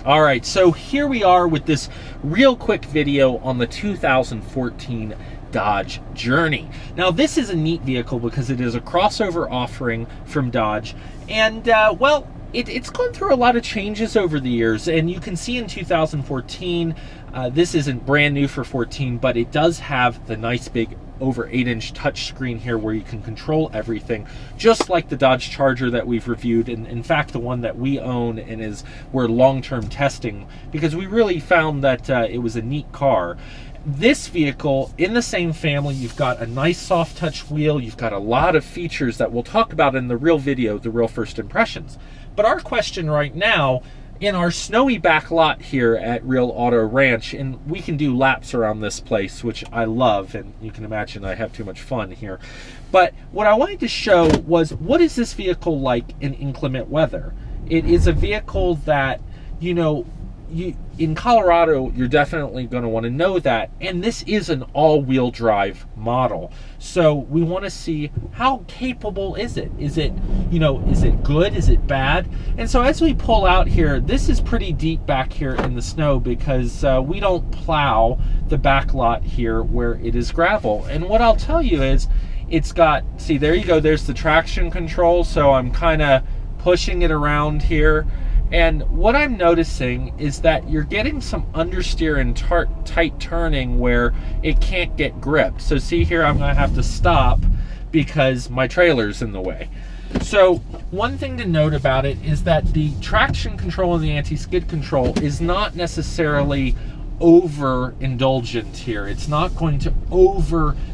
All right, so here we are with this real quick video on the 2014 Dodge Journey. Now this is a neat vehicle because it is a crossover offering from Dodge, and well, it's gone through a lot of changes over the years, and you can see in 2014, this isn't brand new for 14, but it does have the nice big over 8-inch touchscreen here where you can control everything, just like the Dodge Charger that we've reviewed, and in fact the one that we own and we're long-term testing because we really found that it was a neat car. This vehicle, in the same family, you've got a nice soft touch wheel, you've got a lot of features that we'll talk about in the real video, the real first impressions. But our question right now, in our snowy back lot here at Real Auto Ranch, and we can do laps around this place, which I love, and you can imagine I have too much fun here. But what I wanted to show was, what is this vehicle like in inclement weather? It is a vehicle that, you know, in Colorado, you're definitely going to want to know that, and this is an all-wheel drive model. So we want to see how capable is it? Is it, you know, is it good? Is it bad? And so as we pull out here, this is pretty deep back here in the snow because we don't plow the back lot here where it is gravel. And what I'll tell you is, it's got, see, there you go, there's the traction control, so I'm kind of pushing it around here. And what I'm noticing is that you're getting some understeer and tight turning where it can't get gripped. So see here, I'm going to have to stop because my trailer's in the way. So one thing to note about it is that the traction control and the anti-skid control is not necessarily overindulgent here. It's not going to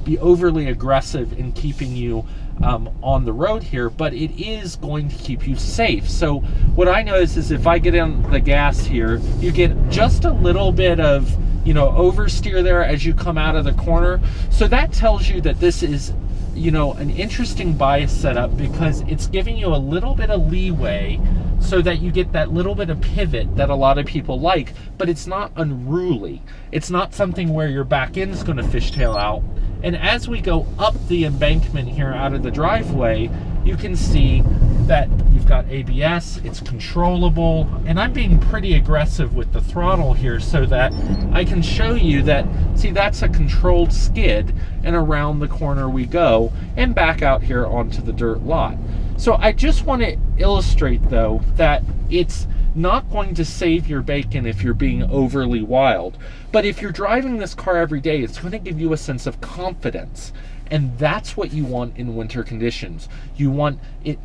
be overly aggressive in keeping you on the road here, but it is going to keep you safe. So what I notice is if I get on the gas here, you get just a little bit of, you know, oversteer there as you come out of the corner. So that tells you that this is, you know, an interesting bias setup because it's giving you a little bit of leeway so that you get that little bit of pivot that a lot of people like, but it's not unruly. It's not something where your back end is going to fishtail out. And as we go up the embankment here out of the driveway, you can see that you've got ABS, it's controllable, and I'm being pretty aggressive with the throttle here so that I can show you that, see, that's a controlled skid, and around the corner we go, and back out here onto the dirt lot. So I just want to illustrate, though, that it's not going to save your bacon if you're being overly wild. But if you're driving this car every day, it's going to give you a sense of confidence. And that's what you want in winter conditions. You want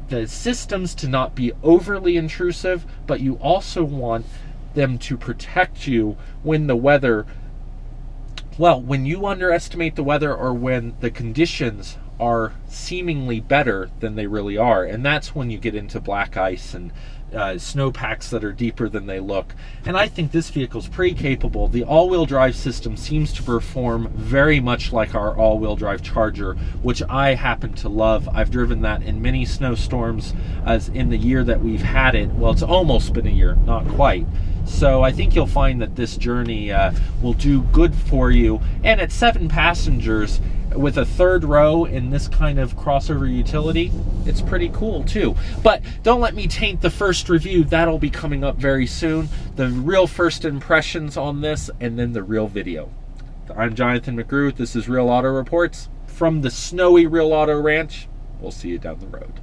the systems to not be overly intrusive, but you also want them to protect you when the weather, well, when you underestimate the weather or when the conditions are seemingly better than they really are. And that's when you get into black ice and snowpacks that are deeper than they look. And I think this vehicle is pretty capable. The all-wheel drive system seems to perform very much like our all-wheel drive Charger, which I happen to love. I've driven that in many snowstorms as in the year that we've had it. Well, it's almost been a year, not quite. So I think you'll find that this Journey will do good for you. And at 7 passengers, with a third row in this kind of crossover utility, it's pretty cool too. But don't let me taint the first review. That'll be coming up very soon. The real first impressions on this, and then the real video. I'm Jonathan McGrew. This is Real Auto Reports from the snowy Real Auto Ranch. We'll see you down the road.